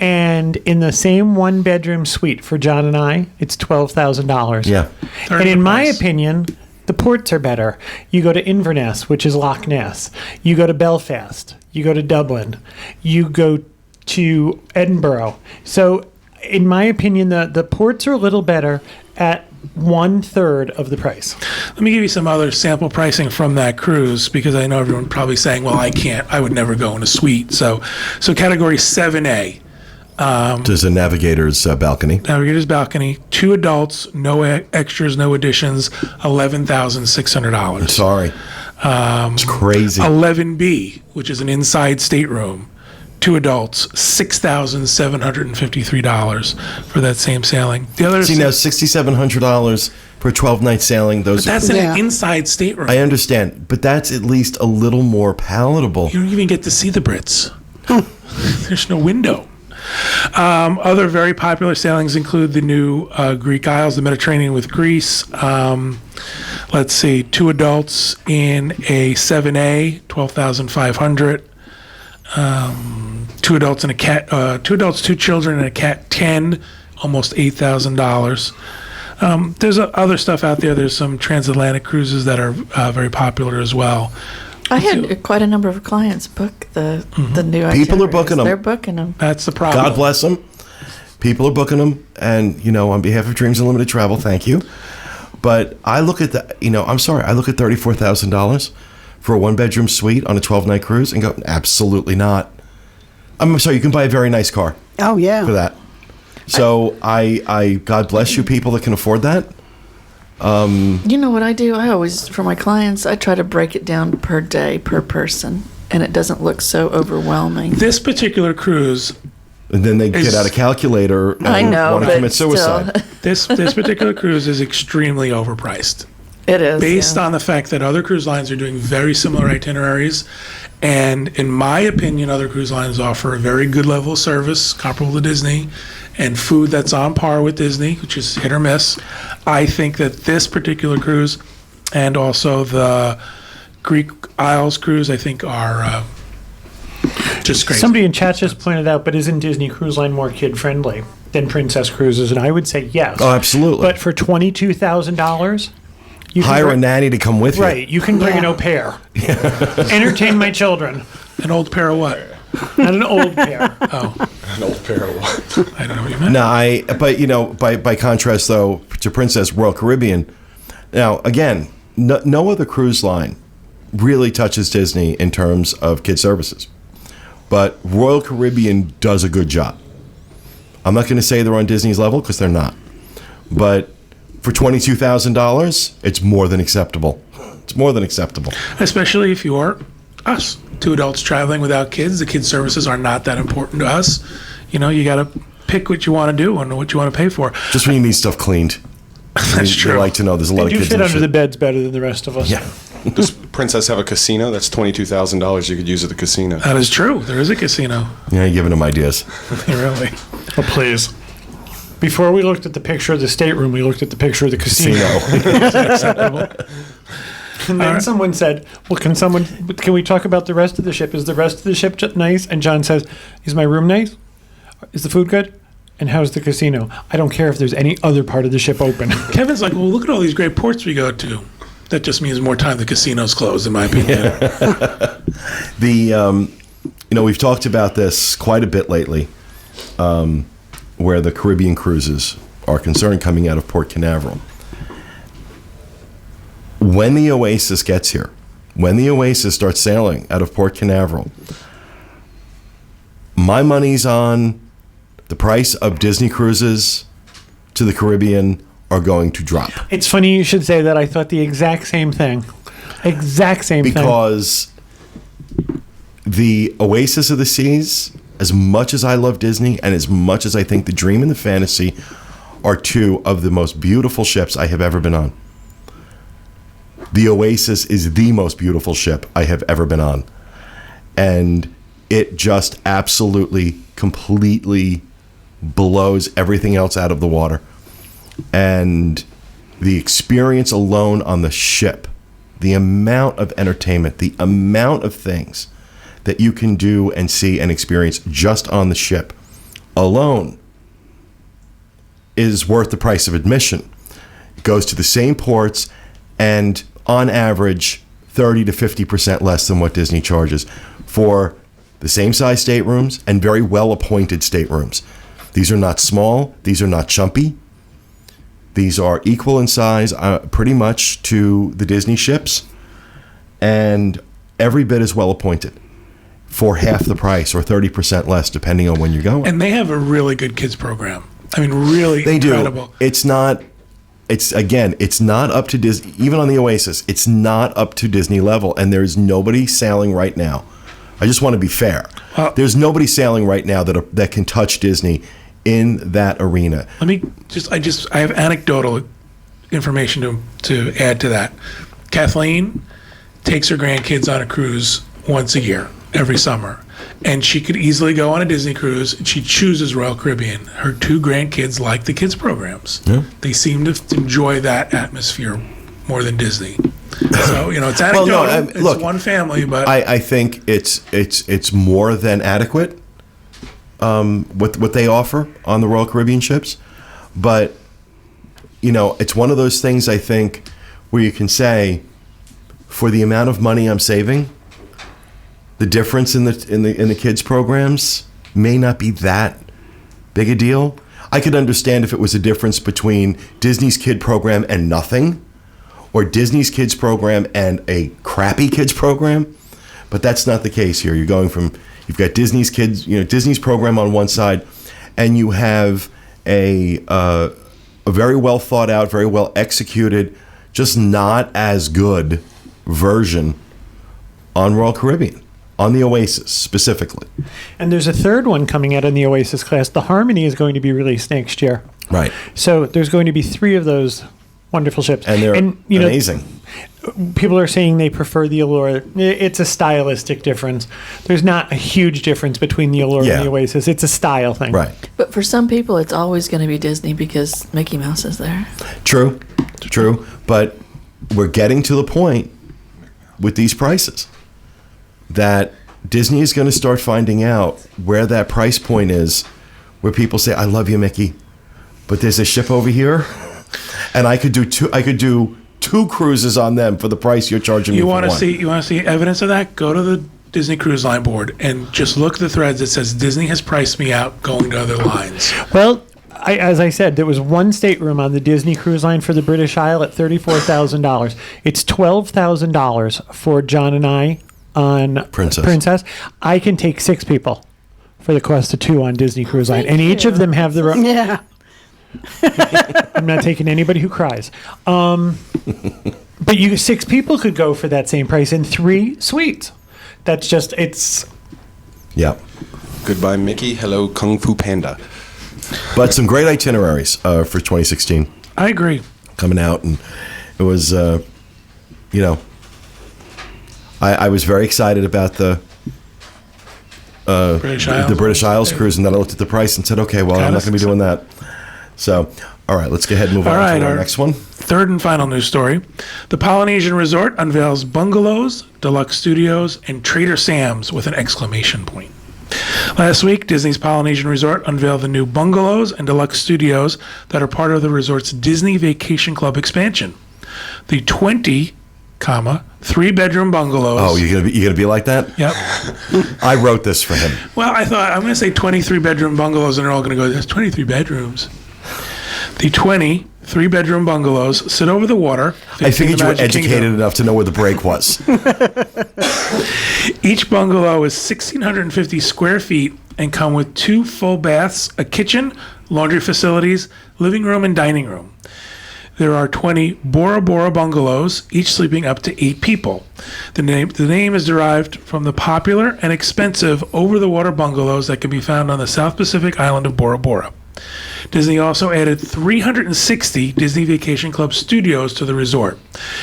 And in the same one-bedroom suite for John and I, it's $12,000. Yeah. And in my opinion, the ports are better. You go to Inverness, which is Loch Ness. You go to Belfast. You go to Dublin. You go to Edinburgh. So, in my opinion, the ports are a little better at 1/3 of the price. Let me give you some other sample pricing from that cruise, because I know everyone probably saying, well, I would never go in a suite. So category 7A. There's a navigator's balcony. Navigator's balcony, 2 adults, no extras, no additions, $11,600. Sorry. It's crazy. 11B, which is an inside stateroom, 2 adults, $6,753 for that same sailing. The other See, now $6,700 for a 12-night sailing. Those. that's in Yeah. an inside stateroom. I understand, but that's at least a little more palatable. You don't even get to see the Brits. There's no window. Other very popular sailings include the new Greek Isles, the Mediterranean with Greece. Let's see, 2 adults in a 7A, $12,500. 2 adults and a cat. 2 adults, 2 children, and a cat 10, almost $8,000. There's other stuff out there. There's some transatlantic cruises that are very popular as well. I had quite a number of clients book the new People are itineraries. booking 'em. They're booking them. That's the problem. God bless them. People are booking them, and on behalf of Dreams Unlimited Travel, thank you. But I look at I'm sorry, I look at $34,000 for a 1-bedroom suite on a 12-night cruise and go, absolutely not. I'm sorry, you can buy a very nice car Oh, yeah. for that. So I God bless you, people that can afford that. You know what I do? I always, for my clients, I try to break it down per day, per person, and it doesn't look so overwhelming. This particular cruise, And then they get out a calculator and I know, want to but commit suicide. still, this particular cruise is extremely overpriced. it is. Based yeah. on the fact that other cruise lines are doing very similar itineraries. And in my opinion, other cruise lines offer a very good level of service comparable to Disney and food that's on par with Disney, which is hit or miss. I think that this particular cruise and also the Greek Isles cruise, I think are just great. Somebody in chat just pointed out, but isn't Disney Cruise Line more kid-friendly than Princess Cruises? And I would say yes. Oh, absolutely. But for $22,000, you can Hire a bring- nanny to come with you. Right, you can bring an Yeah. au pair. Entertain my children. An old pair of what? Not an old pair. Oh, An old pair of what? I don't know what you meant. No, but by contrast, though, to Princess Royal Caribbean, now, again, no other cruise line really touches Disney in terms of kid services. But Royal Caribbean does a good job. I'm not going to say they're on Disney's level because they're not. But for $22,000, it's more than acceptable. It's more than acceptable. Especially if you're us, 2 adults traveling without kids. The kid services are not that important to us. You got to pick what you want to do and what you want to pay for. Just when you need stuff cleaned. That's You true. like to know there's a lot They of do kids fit in the under the ship. beds better than the rest of us. Yeah. Does Princess have a casino? That's $22,000 you could use at the casino. That is true. There is a casino. Yeah, you're giving them ideas. Really. Oh, please. Before we looked at the picture of the stateroom, we looked at the picture of the casino. Casino. And then someone said, well, can we talk about the rest of the ship? Is the rest of the ship nice? And John says, is my room nice? Is the food good? And how's the casino? I don't care if there's any other part of the ship open. Kevin's like, well, look at all these great ports we go to. That just means more time the casino's closed, in my opinion. We've talked about this quite a bit lately, where the Caribbean cruises are concerned coming out of Port Canaveral. When the Oasis gets here, when the Oasis starts sailing out of Port Canaveral, my money's on the price of Disney cruises to the Caribbean are going to drop. It's funny you should say that. I thought the exact same thing. Exact same thing. Because the Oasis of the Seas, as much as I love Disney and as much as I think the Dream and the Fantasy are 2 of the most beautiful ships I have ever been on, The Oasis is the most beautiful ship I have ever been on. And it just absolutely, completely blows everything else out of the water. And the experience alone on the ship, the amount of entertainment, the amount of things that you can do and see and experience just on the ship alone is worth the price of admission. It goes to the same ports and on average 30 to 50% less than what Disney charges for the same size staterooms and very well appointed staterooms. These are not small, these are not chumpy. These are equal in size pretty much to the Disney ships, and every bit as well appointed for half the price or 30% less depending on when you're going. And they have a really good kids program. I mean, really They incredible. do. It's not up to Disney. Even on the Oasis, it's not up to Disney level, and there's nobody sailing right now. I just want to be fair. There's nobody sailing right now that can touch Disney in that arena. Let me I have anecdotal information to add to that. Kathleen takes her grandkids on a cruise once a year, every summer. And she could easily go on a Disney cruise, and she chooses Royal Caribbean. Her 2 grandkids like the kids programs. Yeah. They seem to enjoy that atmosphere more than Disney. So, it's anecdotal. It's one family, but I think it's more than adequate. What they offer on the Royal Caribbean ships, but it's one of those things I think where you can say, for the amount of money I'm saving, the difference in the kids programs may not be that big a deal. I could understand if it was a difference between Disney's kid program and nothing, or Disney's kids program and a crappy kids program, but that's not the case here. You've got Disney's kids, Disney's program on one side, and you have a very well thought out, very well executed, just not as good version on Royal Caribbean, on the Oasis specifically. And there's a third one coming out in the Oasis class. The Harmony is going to be released next year. Right. So there's going to be 3 of those wonderful ships. And they're amazing. People are saying they prefer the Allure. It's a stylistic difference. There's not a huge difference between the Allure and the Oasis. It's a style thing. Right. But for some people, it's always going to be Disney because Mickey Mouse is there. True. But we're getting to the point with these prices that Disney is going to start finding out where that price point is, where people say, "I love you, Mickey, but there's a ship over here, and I could do 2 cruises on them for the price you're charging me for one." You want to see evidence of that? Go to the Disney Cruise Line board and just look at the threads that says Disney has priced me out going to other lines. Well, as I said, there was 1 stateroom on the Disney Cruise Line for the British Isle at $34,000. It's $12,000 for John and I on Princess. I can take 6 people for the cost of 2 on Disney Cruise Line, and each of them have their own. Yeah. I'm not taking anybody who cries. But 6 people could go for that same price in 3 suites. That's just, it's... Yeah. Goodbye, Mickey. Hello, Kung Fu Panda. But some great itineraries for 2016. I agree. Coming out, and it was, I was very excited about the British Isles cruise, and then I looked at the price and said, okay, well, I'm not going to be doing that. So, all right, let's go ahead and move on to our next one. Third and final news story. The Polynesian Resort unveils bungalows, Deluxe Studios, and Trader Sam's with an exclamation point. Last week, Disney's Polynesian Resort unveiled the new bungalows and Deluxe Studios that are part of the resort's Disney Vacation Club expansion. The 20, 3-bedroom bungalows. Oh, you're gonna be like that? Yep. I wrote this for him. Well, I thought I'm gonna say 23-bedroom bungalows, and they're all gonna go, "That's 23 bedrooms." The 23-bedroom bungalows sit over the water. I figured you were educated enough to know where the break was. Each bungalow is 1,650 square feet and come with 2 full baths, a kitchen, laundry facilities, living room, and dining room. There are 20 Bora bungalows, each sleeping up to 8 people. The name is derived from the popular and expensive over-the-water bungalows that can be found on the South Pacific island of Bora Bora. Disney also added 360 Disney Vacation Club studios to the resort.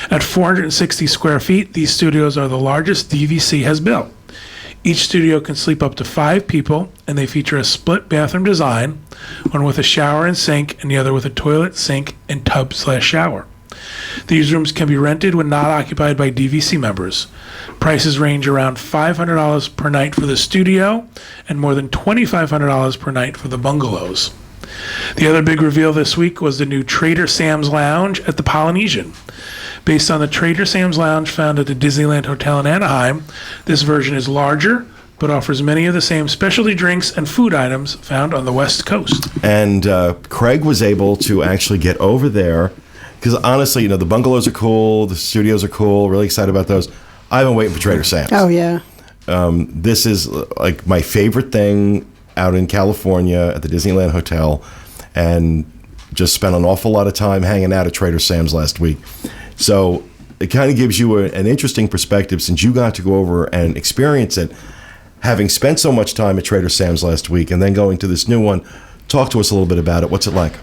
At 460 square feet, these studios are the largest DVC has built. Each studio can sleep up to 5 people, and they feature a split bathroom design, one with a shower and sink, and the other with a toilet, sink, and tub/shower. These rooms can be rented when not occupied by DVC members. Prices range around $500 per night for the studio and more than $2,500 per night for the bungalows. The other big reveal this week was the new Trader Sam's Lounge at the Polynesian. Based on the Trader Sam's Lounge found at the Disneyland Hotel in Anaheim, this version is larger, but offers many of the same specialty drinks and food items found on the West Coast. And Craig was able to actually get over there, because honestly, the bungalows are cool, the studios are cool, really excited about those. I've been waiting for Trader Sam's. Oh, yeah. This is like my favorite thing out in California at the Disneyland Hotel, and just spent an awful lot of time hanging out at Trader Sam's last week. So it kind of gives you an interesting perspective, since you got to go over and experience it, having spent so much time at Trader Sam's last week and then going to this new one. Talk to us a little bit about it. What's it like?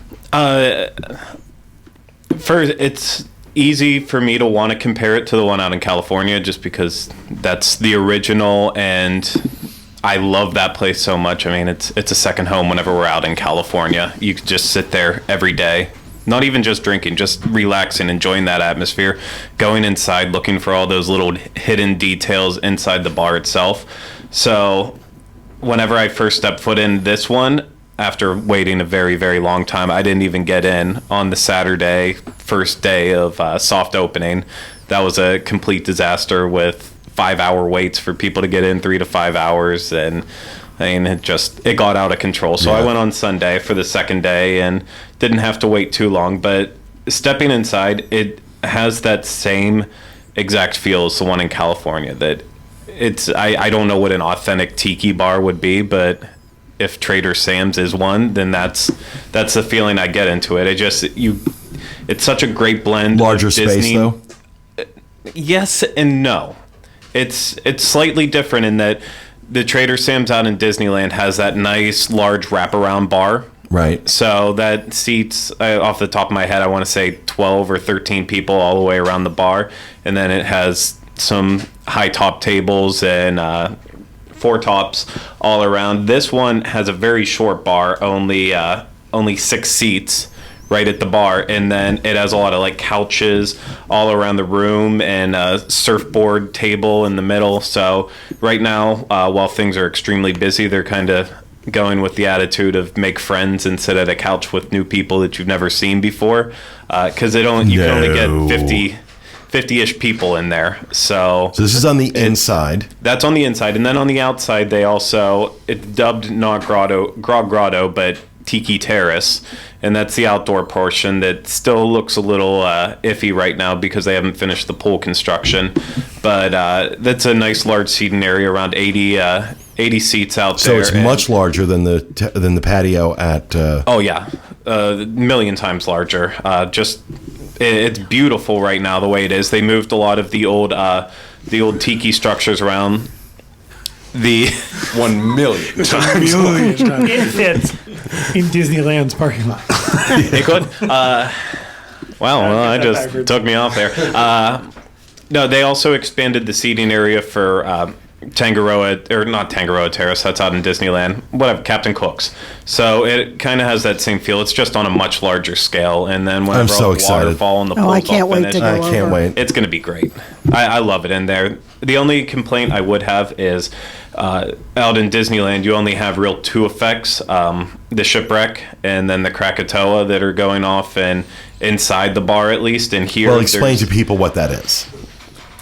First, it's easy for me to want to compare it to the one out in California, just because that's the original, and I love that place so much. I mean, it's a second home whenever we're out in California. You could just sit there every day, not even just drinking, just relaxing, enjoying that atmosphere, going inside, looking for all those little hidden details inside the bar itself. So whenever I first stepped foot in this one, after waiting a very, very long time, I didn't even get in on the Saturday, first day of soft opening. That was a complete disaster with 5-hour waits for people to get in, 3 to 5 hours. And I mean, it got out of control. So I went on Sunday for the second day and didn't have to wait too long. But stepping inside, it has that same exact feel as the one in California. That I don't know what an authentic tiki bar would be, but if Trader Sam's is one, then that's the feeling I get into it. It's such a great blend. Larger of Disney. space, though? Yes and no. It's slightly different in that the Trader Sam's out in Disneyland has that nice, large wraparound bar. Right. So that seats, off the top of my head, I want to say 12 or 13 people all the way around the bar. And then it has some high top tables and 4 tops all around. This one has a very short bar, only 6 seats right at the bar, and then it has a lot of like couches all around the room and a surfboard table in the middle. So right now, while things are extremely busy, they're kind of going with the attitude of make friends and sit at a couch with new people that you've never seen before, because you can only get 50-ish people in there. So this is on the inside. That's on the inside. And then on the outside, it's dubbed not Grog Grotto, but Tiki Terrace. And that's the outdoor portion that still looks a little iffy right now because they haven't finished the pool construction. But that's a nice large seating area, around 80 seats out there. So it's much larger than the patio at... Oh, yeah. A million times larger. It's beautiful right now the way it is. They moved a lot of the old tiki structures around. The 1 million times. It fits in Disneyland's parking lot. It could. Well, just took me off there. No, they also expanded the seating area for Tangaroa, or not Tangaroa Terrace, that's out in Disneyland, whatever, Captain Cook's. So it kind of has that same feel. It's just on a much larger scale. And then whenever I'm so excited. Waterfall and the Oh, pool's I can't all wait finished, to go I can't over. wait. it's going to be great. I love it in there. The only complaint I would have is out in Disneyland, you only have real 2 effects, the shipwreck and then the Krakatoa that are going off and inside the bar at least. And here, Well, explain to people what that is.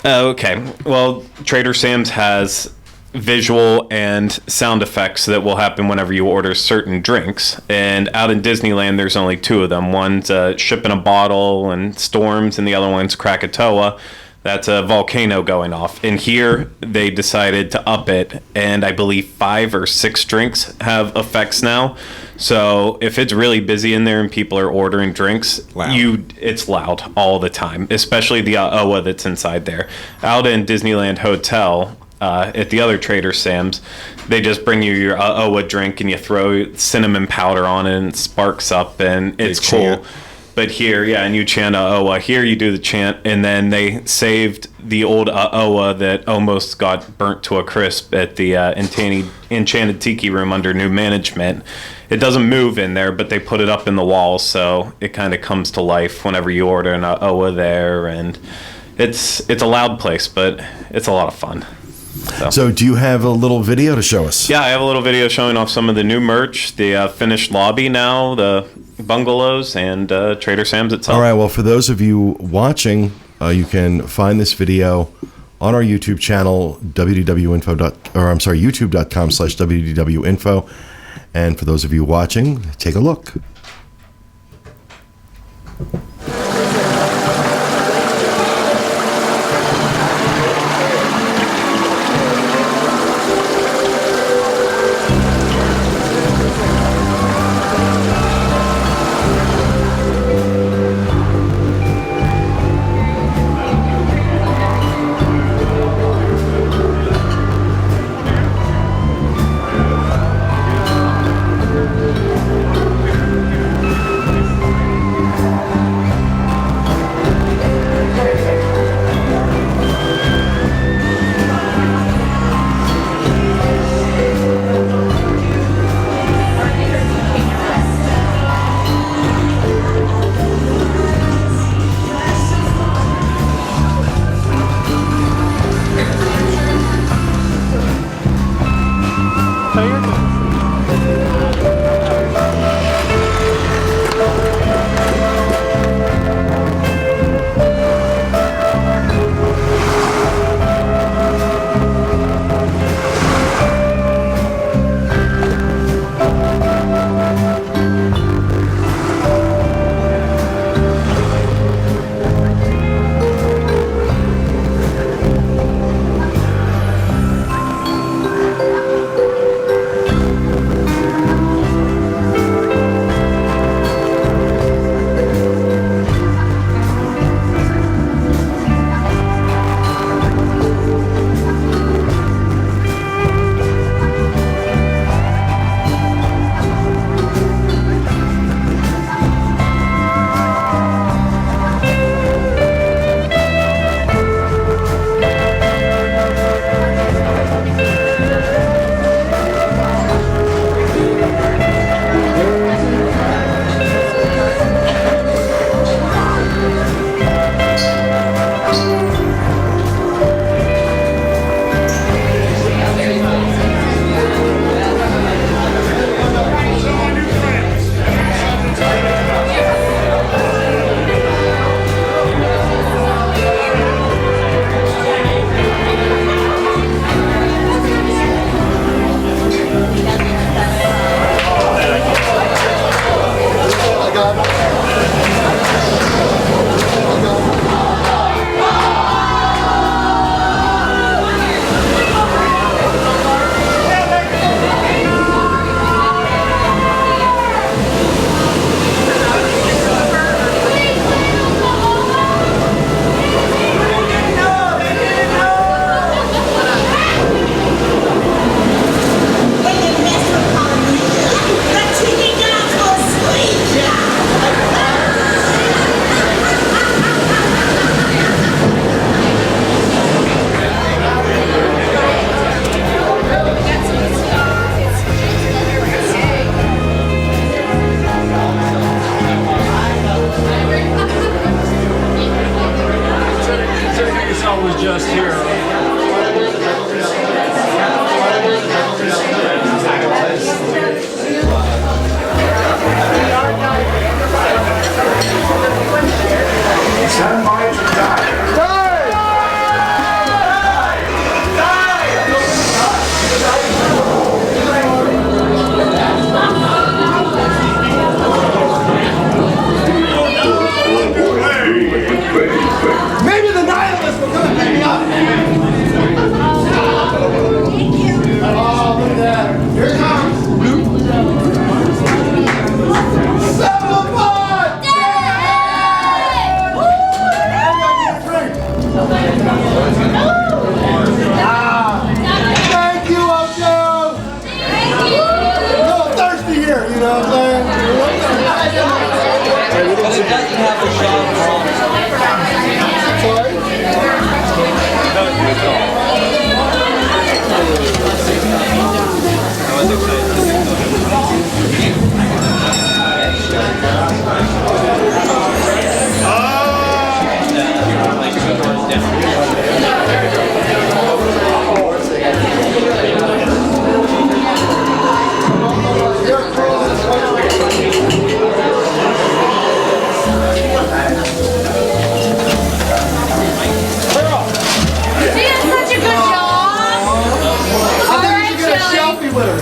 Okay. Well, Trader Sam's has visual and sound effects that will happen whenever you order certain drinks. And out in Disneyland, there's only 2 of them. One's Ship in a Bottle and Storms, and the other one's Krakatoa. That's a volcano going off. And here, they decided to up it, and I believe 5 or 6 drinks have effects now. So if it's really busy in there and people are ordering drinks, it's loud all the time, especially the AOA that's inside there. Out in Disneyland Hotel, at the other Trader Sam's, they just bring you your OWA drink and you throw cinnamon powder on it and it sparks up and it's cool. chant. But here, and you chant OWA. Here you do the chant, and then they saved the old OWA that almost got burnt to a crisp at the Enchanted Tiki Room under new management. It doesn't move in there, but they put it up in the wall, so it kind of comes to life whenever you order an OWA there, and it's a loud place, but it's a lot of fun. So do you have a little video to show us? Yeah, I have a little video showing off some of the new merch, the finished lobby now, the bungalows, and Trader Sam's itself. All right, well, for those of you watching, you can find this video on our YouTube channel, youtube.com/wdwinfo. And for those of you watching, take a look.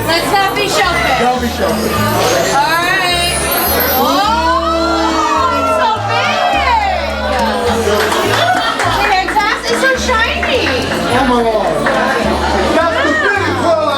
Let's happy selfie. All right. Oh, it's so big. Fantastic. It's so shiny. Oh my God. That's the big pearl I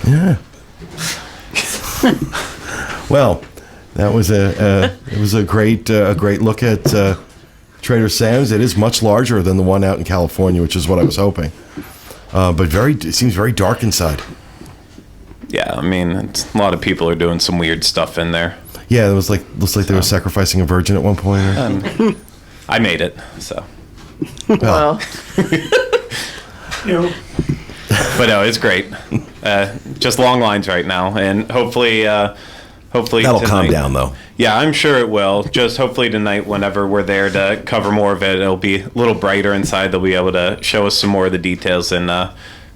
Yeah. Well, that was a great look at Trader Sam's. It is much larger than the one out in California, which is what I was hoping. But it seems very dark inside. Yeah, I mean, a lot of people are doing some weird stuff in there. Yeah, it looks like they were sacrificing a virgin at one point. Or... I made it, so. Well, But no, it's great. Just long lines right now, and hopefully that'll tonight, calm down though. Yeah, I'm sure it will. Just hopefully tonight, whenever we're there to cover more of it, it'll be a little brighter inside. They'll be able to show us some more of the details and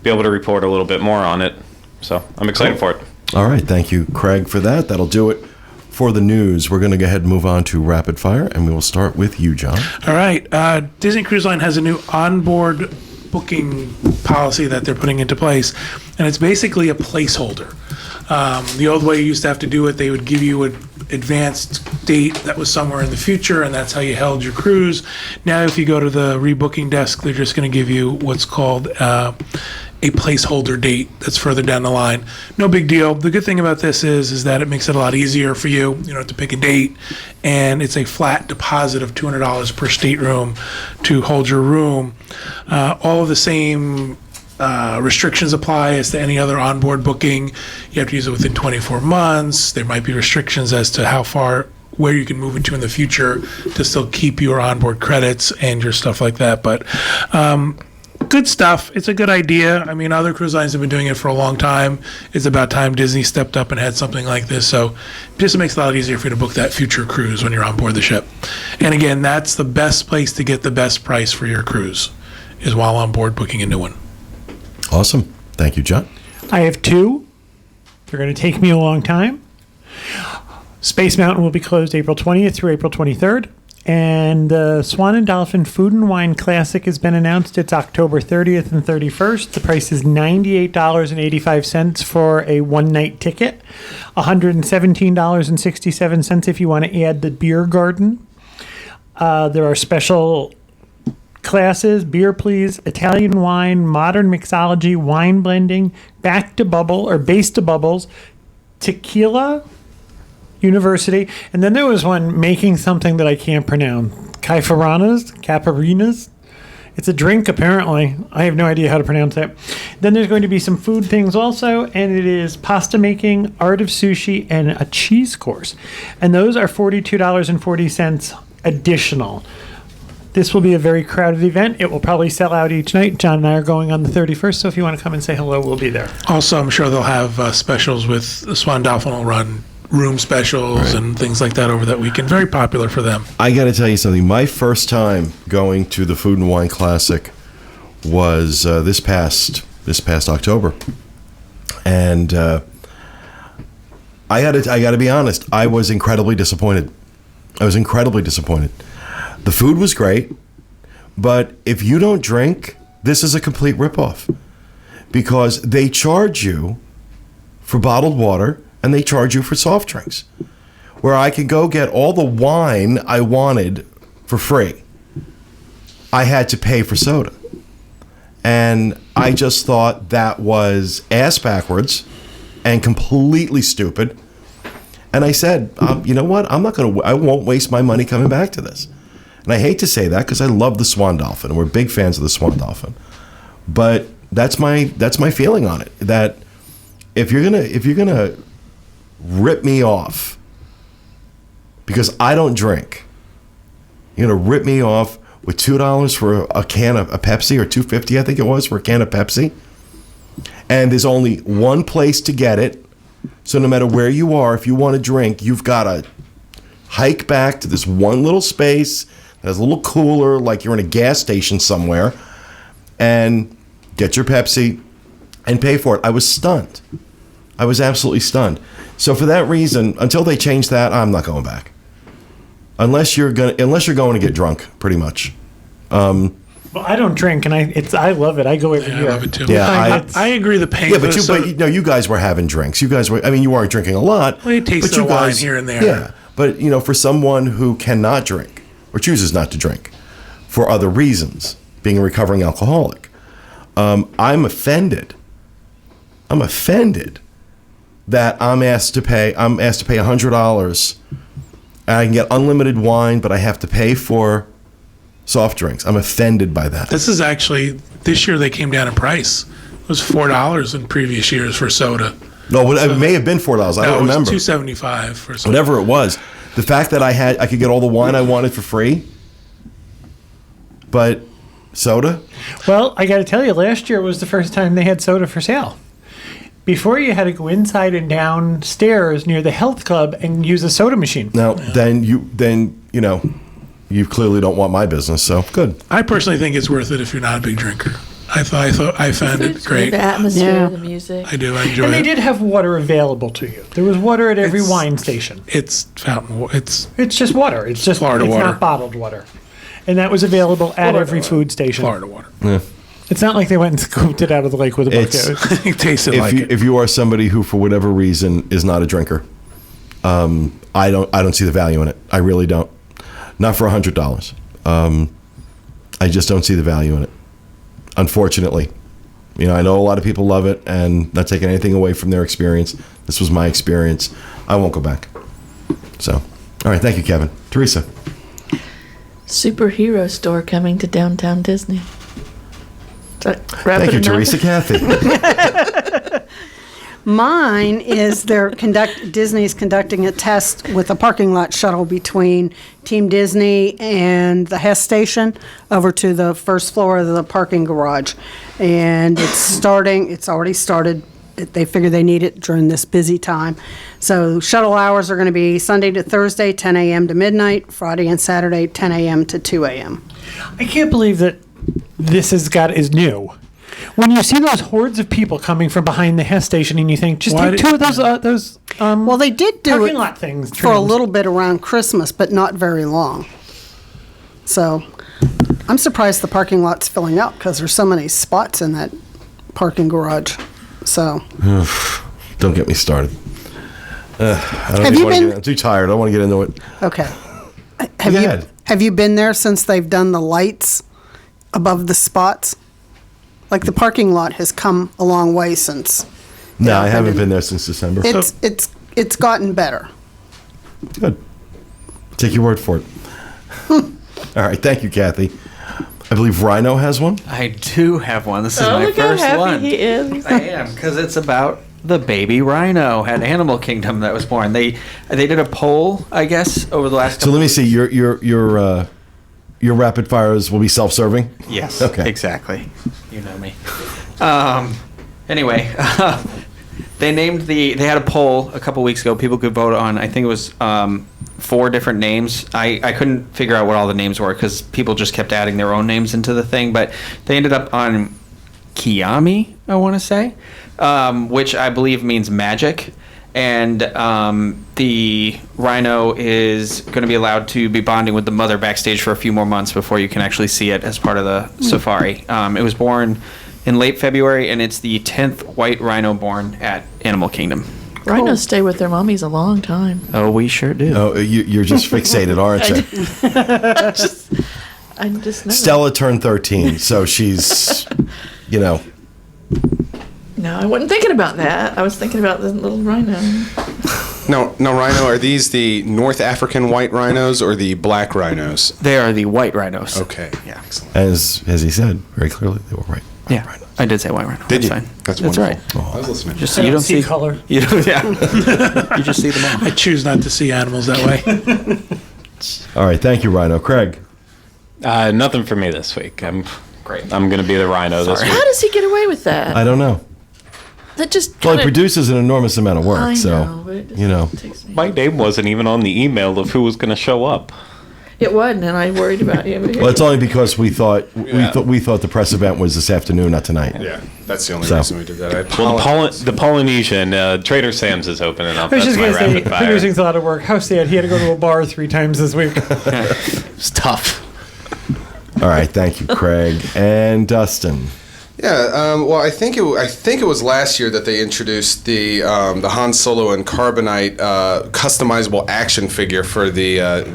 be able to report a little bit more on it. So I'm excited for it. All right, thank you, Craig, for that. That'll do it for the news. We're going to go ahead and move on to rapid fire, and we will start with you, John. All right. Disney Cruise Line has a new onboard booking policy that they're putting into place, and it's basically a placeholder. The old way you used to have to do it, they would give you an advanced date that was somewhere in the future, and that's how you held your cruise. Now, if you go to the rebooking desk, they're just going to give you what's called a placeholder date that's further down the line. No big deal. The good thing about this is that it makes it a lot easier for you. You don't have to pick a date, and it's a flat deposit of $200 per stateroom to hold your room. All of the same restrictions apply as to any other onboard booking. You have to use it within 24 months. There might be restrictions as to where you can move into in the future to still keep your onboard credits and your stuff like that. But good stuff. It's a good idea. I mean, other cruise lines have been doing it for a long time. It's about time Disney stepped up and had something like this. So it just makes it a lot easier for you to book that future cruise when you're on board the ship. And again, that's the best place to get the best price for your cruise, is while on board booking a new one. Awesome. Thank you, John. I have two. They're going to take me a long time. Space Mountain will be closed April 20th through April 23rd. And the Swan and Dolphin Food and Wine Classic has been announced. It's October 30th and 31st. The price is $98.85 for a one-night ticket, $117.67 if you want to add the beer garden. There are special classes: beer please, Italian wine, modern mixology, wine blending, back to bubble or base to bubbles, tequila university, and then there was one making something that I can't pronounce. Caipirinhas. It's a drink, apparently. I have no idea how to pronounce it. Then there's going to be some food things also, and it is pasta making, art of sushi, and a cheese course. And those are $42.40 additional. This will be a very crowded event. It will probably sell out each night. John and I are going on the 31st, so if you want to come and say hello, we'll be there. Also, I'm sure they'll have specials with the Swan Dolphin will run room specials and things like that over that weekend. Very popular for them. I got to tell you something. My first time going to the Food and Wine Classic was this past October, and I got to be honest. I was incredibly disappointed. The food was great, but if you don't drink, this is a complete ripoff, because they charge you for bottled water and they charge you for soft drinks, where I could go get all the wine I wanted for free. I had to pay for soda. And I just thought that was ass backwards and completely stupid. And I said, you know what? I won't waste my money coming back to this. And I hate to say that because I love the Swan Dolphin and we're big fans of the Swan Dolphin. But that's my feeling on it. That if you're gonna rip me off because I don't drink, you're gonna rip me off with $2 for a can of a Pepsi, or $2.50 I think it was for a can of Pepsi, and there's only one place to get it. So no matter where you are, if you want to drink, you've got to hike back to this one little space that has a little cooler, like you're in a gas station somewhere, and get your Pepsi and pay for it. I was stunned. I was absolutely stunned. So for that reason, until they change that, I'm not going back. Unless you're going to get drunk, pretty much. Well, I don't drink, and I love it. I go every year. I love it too. Yeah, I agree. The pain. Yeah, but you guys were having drinks. You guys were. I mean, you weren't drinking a lot. Well, you taste the wine here and there. Yeah, but for someone who cannot drink or chooses not to drink for other reasons, being a recovering alcoholic, I'm offended. I'm offended that I'm asked to pay $100, and I can get unlimited wine, but I have to pay for soft drinks. I'm offended by that. This is actually, this year they came down in price. It was $4 in previous years for soda. No, it may have been $4. I don't remember. It was $2.75 for soda. Whatever it was. The fact that I could get all the wine I wanted for free, but soda? Well, I got to tell you, last year was the first time they had soda for sale. Before, you had to go inside and downstairs near the health club and use a soda machine. Now, then you clearly don't want my business, so good. I personally think it's worth it if you're not a big drinker. I found it great. The atmosphere, Yeah. the music. I do. I enjoy And they it. did have water available to you. There was water at every wine station. It's fountain water. It's just water. It's just Florida it's water. not bottled water. And that was available at every food station. Florida water. Yeah. It's not like they went and scooped it out of the lake with a bucket. It tasted like it. If you are somebody who, for whatever reason, is not a drinker, I don't see the value in it. I really don't. Not for $100. I just don't see the value in it. Unfortunately, I know a lot of people love it, and not taking anything away from their experience. This was my experience. I won't go back. So, all right. Thank you, Kevin. Teresa. Superhero store coming to downtown Disney. Thank you, Teresa. Kathy. Mine is Disney's conducting a test with a parking lot shuttle between Team Disney and the Hess station over to the first floor of the parking garage. And it's already started. They figure they need it during this busy time. So shuttle hours are going to be Sunday to Thursday, 10 a.m. to midnight, Friday and Saturday, 10 a.m. to 2 a.m. I can't believe that this is new. When you see those hordes of people coming from behind the Hess station, and you think, just take two of those. Well, they did do parking it lot things for a little bit around Christmas, but not very long. So I'm surprised the parking lot's filling up because there's so many spots in that parking garage. So Don't get me started. I'm too tired. I don't want to get into it. Okay. ahead. Have you been there since they've done the lights above the spots? Like the parking lot has come a long way since. No, I haven't been there since December. It's gotten better. Good. Take your word for it. All right. Thank you, Kathy. I believe Rhino has one. I do have one. This is Oh, my look how first happy one. he is. I am, because it's about the baby rhino at Animal Kingdom that was born. They did a poll, I guess, over the last. So let me see. Your rapid fires will be self-serving. Yes. Okay. Exactly. You know me. Anyway, they had a poll a couple weeks ago. People could vote on. I think it was 4 different names. I couldn't figure out what all the names were because people just kept adding their own names into the thing. But they ended up on Kiami, I want to say, which I believe means magic. And the rhino is going to be allowed to be bonding with the mother backstage for a few more months before you can actually see it as part of the safari. It was born in late February, and it's the 10th white rhino born at Animal Kingdom. Rhinos stay with their mummies a long time. Oh, we sure do. Oh, you're just fixated, aren't you? I just know. Stella turned 13, so she's, No, I wasn't thinking about that. I was thinking about the little rhino. Now, Rhino, are these the North African white rhinos or the black rhinos? They are the white rhinos. Okay. Yeah. Excellent. as he said very clearly, they were right. Yeah. I did say white rhino. Did That's you? fine. That's That's wonderful. right. I was listening. Just I you don't don't see see color. You don't. Yeah. You just see them all. I choose not to see animals that way. All right, thank you, Rhino. Craig. Nothing for me this week. Great. I'm going to be the rhino this week. How does he get away with that? I don't know. That just Well, it kinda- produces an enormous amount of work, I so know, but it just you know. takes me- My name wasn't even on the email of who was going to show up. It wasn't, and I worried about you. Well, it's only because we thought we thought the press event was this afternoon, not tonight. Yeah, that's the only So. reason we did that. Well, the Polynesian, Trader Sam's is opening up. I was That's just my going to say, rapid fire. producing's a lot of work. How sad. He had to go to a bar 3 times this week. It's tough. All right, thank you, Craig and Dustin. Yeah, well, I think it was last year that they introduced the Han Solo and Carbonite customizable action figure for the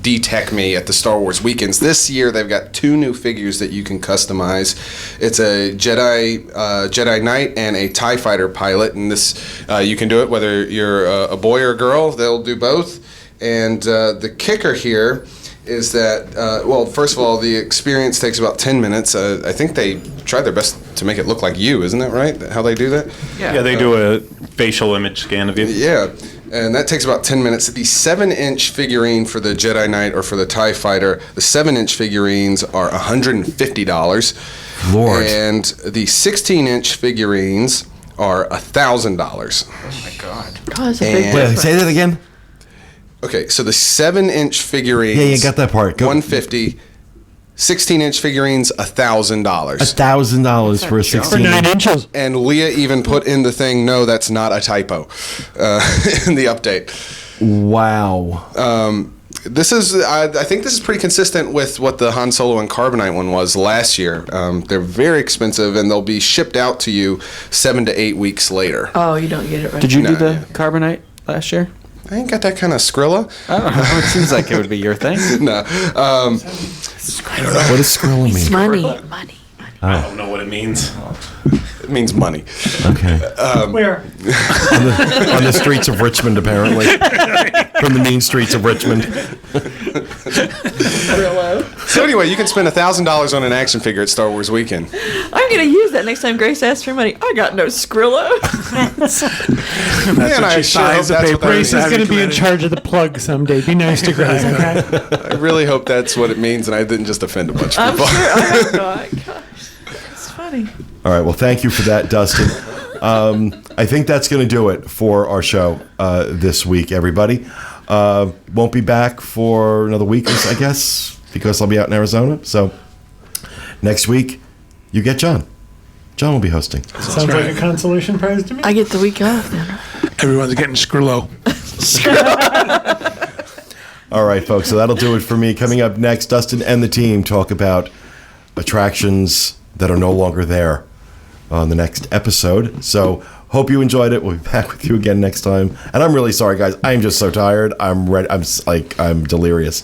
D-Tech Me at the Star Wars weekends. This year they've got 2 new figures that you can customize. It's a Jedi Knight and a TIE Fighter pilot, and this you can do it whether you're a boy or a girl. They'll do both. And the kicker here is that, well, first of all, the experience takes about 10 minutes. I think they tried their best to make it look like you, isn't that right? How they do that? Yeah, they do a facial image scan of you. Yeah, and that takes about 10 minutes. The 7-inch figurine for the Jedi Knight or for the TIE Fighter, the 7-inch figurines are $150. Lord. And the 16-inch figurines are $1,000. Oh my God. Oh, that's a big And- Wait, difference. say that again. Okay, so the 7-inch figurines. Yeah, you got that part. Go. $150. 16-inch figurines, $1,000. $1,000 for a 16. 9 inches. And Leah even put in the thing, no, that's not a typo, in the update. Wow. This is, I think this is pretty consistent with what the Han Solo and Carbonite one was last year. They're very expensive, and they'll be shipped out to you 7 to 8 weeks later. Oh, you don't get it right. Did you do No, the yeah. Carbonite last year? I ain't got that kind of Skrilla. I don't know. It seems like it would be your thing. No. What does Skrilla mean? Money. I don't know what it means. It means money. Okay. Where? On the streets of Richmond, apparently. From the mean streets of Richmond. So anyway, you can spend $1,000 on an action figure at Star Wars Weekend. I'm going to use that next time Grace asks for money. I got no Skrillo. Man, I sure hope that's what that Grace means. is going to be in charge of the plug someday. Be nice to Grace, okay? I really hope that's what it means, and I didn't just offend a bunch of I'm people. sure. I hope not. Gosh, it's funny. All right. Well, thank you for that, Dustin. I think that's going to do it for our show this week, everybody. Won't be back for another week, I guess, because I'll be out in Arizona. So next week, you get John. John will be hosting. Sounds like a consolation prize to me. I get the week off then. Everyone's getting Skrillo. All right, folks. So that'll do it for me. Coming up next, Dustin and the team talk about attractions that are no longer there on the next episode. So hope you enjoyed it. We'll be back with you again next time. And I'm really sorry, guys. I'm just so tired. I'm ready. I'm delirious.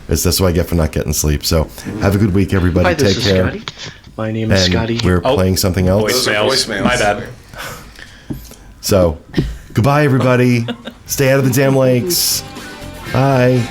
That's what I get for not getting sleep. So have a good week, everybody. Hi, this Take is care. Scotty. My name is And Scotty. we're playing something else. Voicemails. My bad. So goodbye, everybody. Stay out of the damn lakes. Bye.